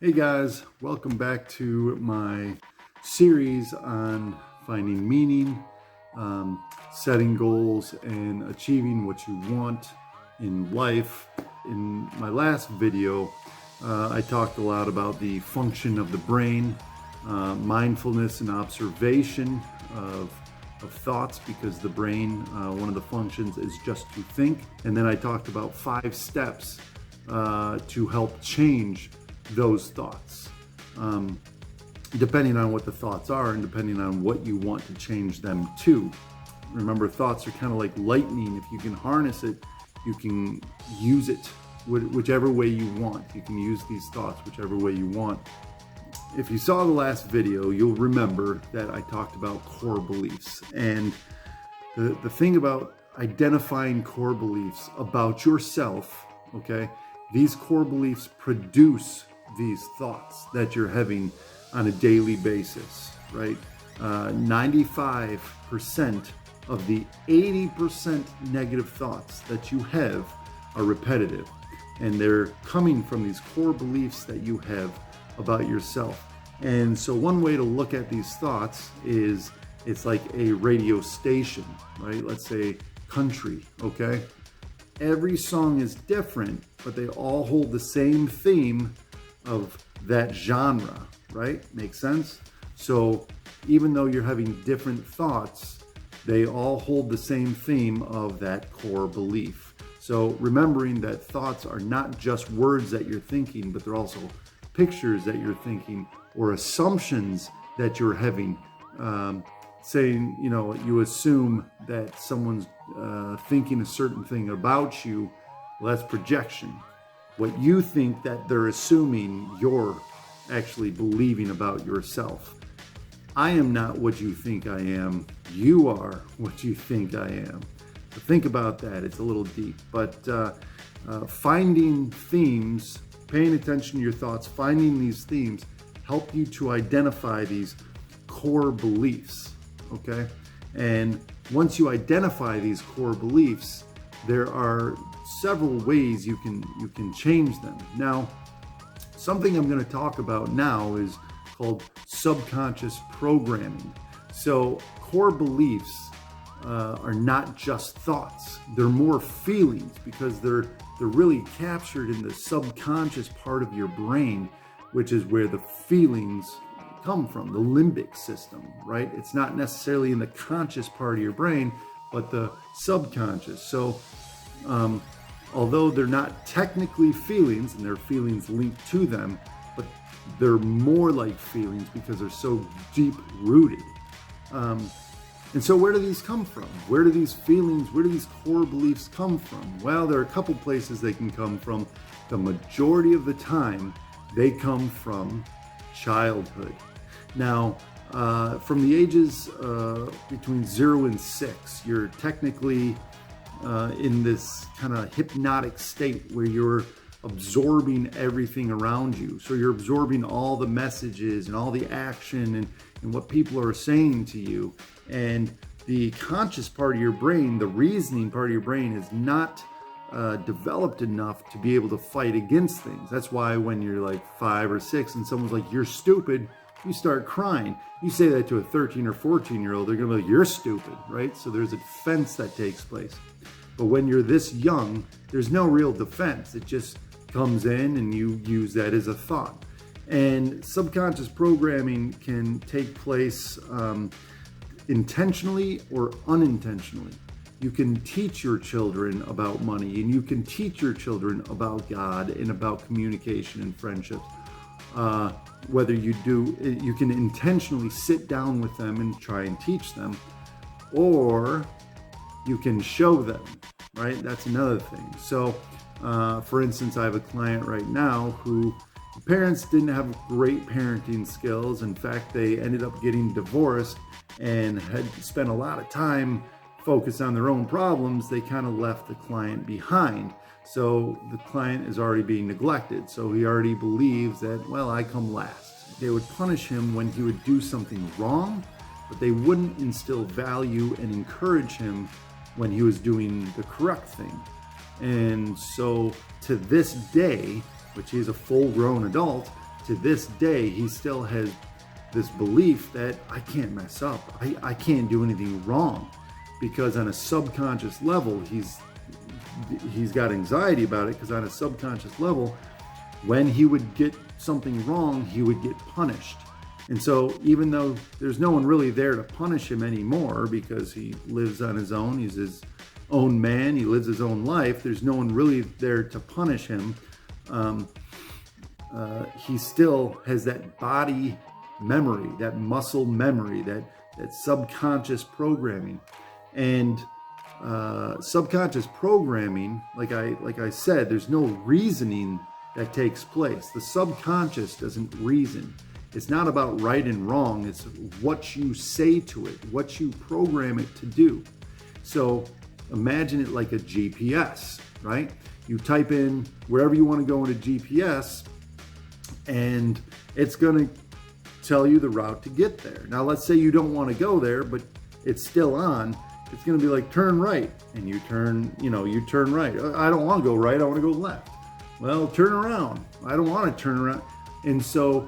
Hey guys, welcome back to my series on finding meaning, setting goals, and achieving what you want in life. In my last video, I talked a lot about the function of the brain, mindfulness and observation of thoughts, because the brain, one of the functions is just to think. And then I talked about 5 steps to help change those thoughts, depending on what the thoughts are and depending on what you want to change them to. Remember, thoughts are kind of like lightning. If you can harness it, you can use it whichever way you want. You can use these thoughts whichever way you want. If you saw the last video, you'll remember that I talked about core beliefs. And the thing about identifying core beliefs about yourself, okay, these core beliefs produce these thoughts that you're having on a daily basis, right? 95% of the 80% negative thoughts that you have are repetitive, and they're coming from these core beliefs that you have about yourself. And so one way to look at these thoughts is it's like a radio station, right? Let's say country, okay? Every song is different, but they all hold the same theme of that genre, right? Makes sense? So even though you're having different thoughts, they all hold the same theme of that core belief. So remembering that thoughts are not just words that you're thinking, but they're also pictures that you're thinking or assumptions that you're having. Saying, you assume that someone's thinking a certain thing about you. Well, that's projection. What you think that they're assuming, you're actually believing about yourself. I am not what you think I am. You are what you think I am. So think about that. It's a little deep. But finding themes, paying attention to your thoughts, finding these themes help you to identify these core beliefs, okay? And once you identify these core beliefs, there are several ways you can change them. Now, something I'm going to talk about now is called subconscious programming. So core beliefs are not just thoughts. They're more feelings, because they're really captured in the subconscious part of your brain, which is where the feelings come from, the limbic system, right? It's not necessarily in the conscious part of your brain, but the subconscious. So although they're not technically feelings, and there are feelings linked to them, but they're more like feelings because they're so deep rooted. And so where do these come from? Where do these feelings, where do these core beliefs come from? Well, there are a couple places they can come from. The majority of the time, they come from childhood. Now, from the ages between 0 and 6, you're technically in this kind of hypnotic state where you're absorbing everything around you. So you're absorbing all the messages and all the action and what people are saying to you. And the conscious part of your brain, the reasoning part of your brain, is not developed enough to be able to fight against things. That's why when you're like 5 or 6 and someone's like, "You're stupid," you start crying. You say that to a 13 or 14-year-old, they're gonna be like, "You're stupid," right? So there's a defense that takes place. But when you're this young, there's no real defense. It just comes in and you use that as a thought. And subconscious programming can take place intentionally or unintentionally. You can teach your children about money, and you can teach your children about God and about communication and friendships. Whether you can intentionally sit down with them and try and teach them, or you can show them, right? That's another thing. So, for instance, I have a client right now who parents didn't have great parenting skills. In fact, they ended up getting divorced and had spent a lot of time focused on their own problems. They kind of left the client behind. So the client is already being neglected. So he already believes that, well, I come last. They would punish him when he would do something wrong, but they wouldn't instill value and encourage him when he was doing the correct thing. And so to this day, which he's a full-grown adult, to this day, he still has this belief that I can't mess up. I can't do anything wrong, because on a subconscious level, he's got anxiety about it, because on a subconscious level, when he would get something wrong, he would get punished. And so even though there's no one really there to punish him anymore, because he lives on his own, he's his own man, he lives his own life, there's no one really there to punish him, he still has that body memory, that muscle memory, that subconscious programming. And subconscious programming, like I said, there's no reasoning that takes place. The subconscious doesn't reason. It's not about right and wrong. It's what you say to it, what you program it to do. So imagine it like a GPS, right? You type in wherever you want to go into GPS, and it's going to tell you the route to get there. Now, let's say you don't want to go there, but it's still on. It's going to be like, turn right, and you turn right. I don't want to go right. I want to go left. Well, turn around. I don't want to turn around. And so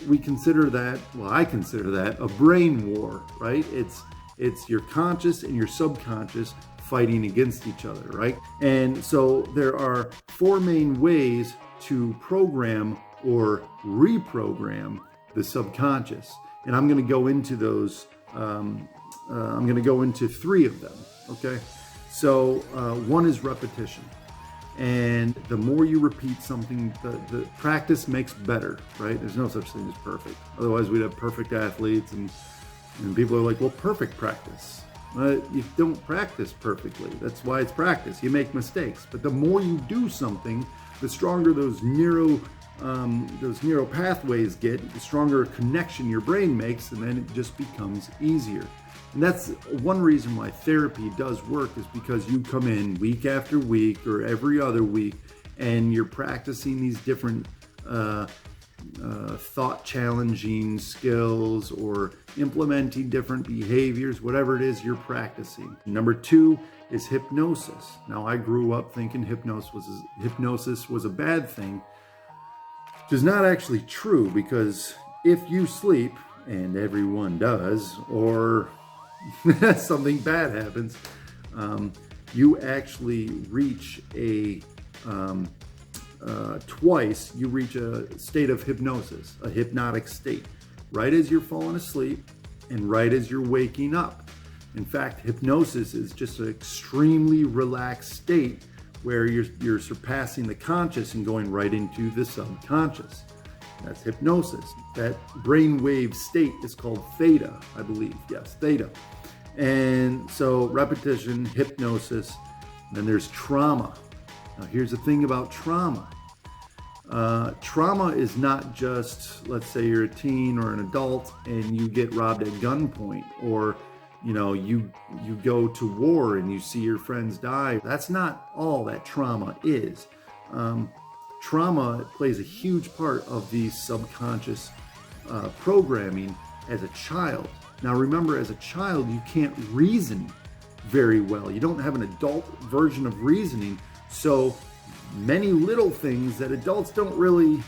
we consider that, well, I consider that a brain war, right? It's your conscious and your subconscious fighting against each other, right? And so there are four main ways to program or reprogram the subconscious. And I'm going to go into those. I'm going to go into three of them, okay? So one is repetition. And the more you repeat something, the practice makes better, right? There's no such thing as perfect. Otherwise, we'd have perfect athletes, and people are like, well, perfect practice. You don't practice perfectly. That's why it's practice. You make mistakes. But the more you do something, the stronger those neural pathways get, the stronger a connection your brain makes, and then it just becomes easier. And that's one reason why therapy does work, is because you come in week after week or every other week, and you're practicing these different thought challenging skills, or implementing different behaviors, whatever it is you're practicing. Number two is hypnosis. Now, I grew up thinking hypnosis was a bad thing, which is not actually true, because if you sleep, and everyone does, or something bad happens, you actually reach twice you reach a state of hypnosis, a hypnotic state, right as you're falling asleep and right as you're waking up. In fact, hypnosis is just an extremely relaxed state where you're surpassing the conscious and going right into the subconscious. That's hypnosis. That brainwave state is called theta, I believe. Yes, theta. And so repetition, hypnosis, then there's trauma. Now, here's the thing about trauma. Trauma is not just, let's say you're a teen or an adult and you get robbed at gunpoint, or you go to war and you see your friends die. That's not all that trauma is. Trauma plays a huge part of the subconscious programming as a child. Now, remember, as a child, you can't reason very well. You don't have an adult version of reasoning. So many little things that adults don't really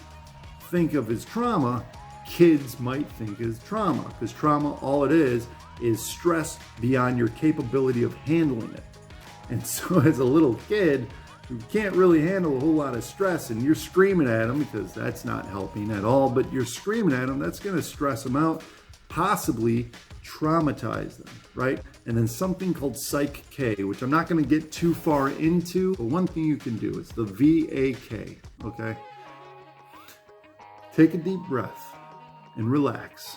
think of as trauma, kids might think is trauma, because trauma, all it is stress beyond your capability of handling it. And so as a little kid who can't really handle a whole lot of stress, and you're screaming at them, because that's not helping at all, but you're screaming at them, that's going to stress them out, possibly traumatize them, right? And then something called Psych K, which I'm not going to get too far into, but one thing you can do is the VAK, okay? Take a deep breath and relax.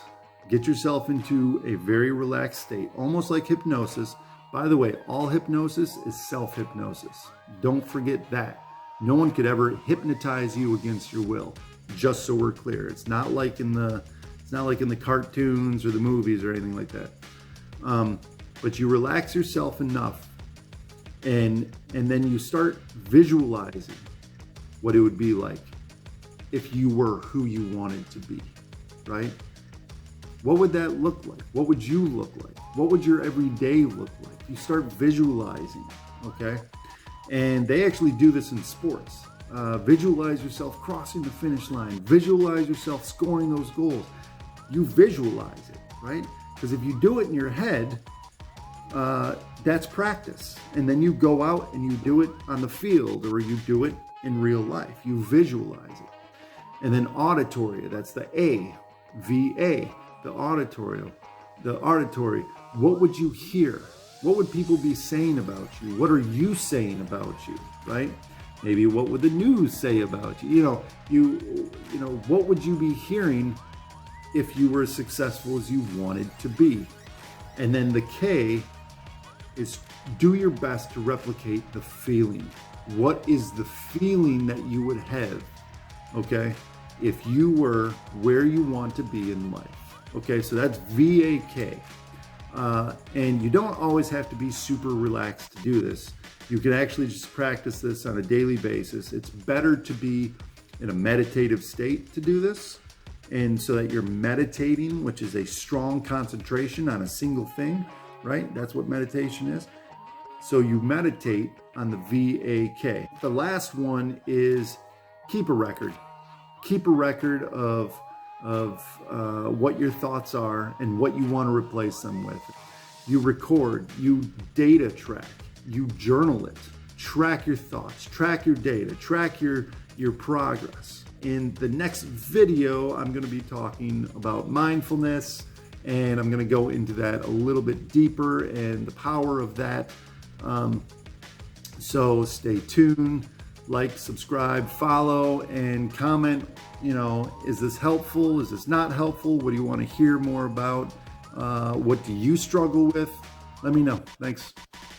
Get yourself into a very relaxed state, almost like hypnosis. By the way, all hypnosis is self-hypnosis. Don't forget that. No one could ever hypnotize you against your will, just so we're clear. It's not like in the cartoons or the movies or anything like that. But you relax yourself enough, and then you start visualizing what it would be like if you were who you wanted to be, right? What would that look like? What would you look like? What would your everyday look like? You start visualizing, okay? And they actually do this in sports. Visualize yourself crossing the finish line. Visualize yourself scoring those goals. You visualize it, right? Because if you do it in your head, that's practice. And then you go out and you do it on the field, or you do it in real life. You visualize it. And then auditory, that's the A, V-A, the auditory. What would you hear? What would people be saying about you? What are you saying about you, right? Maybe what would the news say about you? What would you be hearing if you were as successful as you wanted to be? And then the K is do your best to replicate the feeling. What is the feeling that you would have, okay, if you were where you want to be in life? Okay, so that's VAK. And you don't always have to be super relaxed to do this. You can actually just practice this on a daily basis. It's better to be in a meditative state to do this. And so that you're meditating, which is a strong concentration on a single thing, right? That's what meditation is. So you meditate on the VAK. The last one is keep a record. Keep a record of what your thoughts are and what you want to replace them with. You record, you data track, you journal it, track your thoughts, track your data, track your progress. In the next video, I'm going to be talking about mindfulness, and I'm going to go into that a little bit deeper and the power of that. So stay tuned, like, subscribe, follow, and comment. Is this helpful? Is this not helpful? What do you want to hear more about? What do you struggle with? Let me know. Thanks.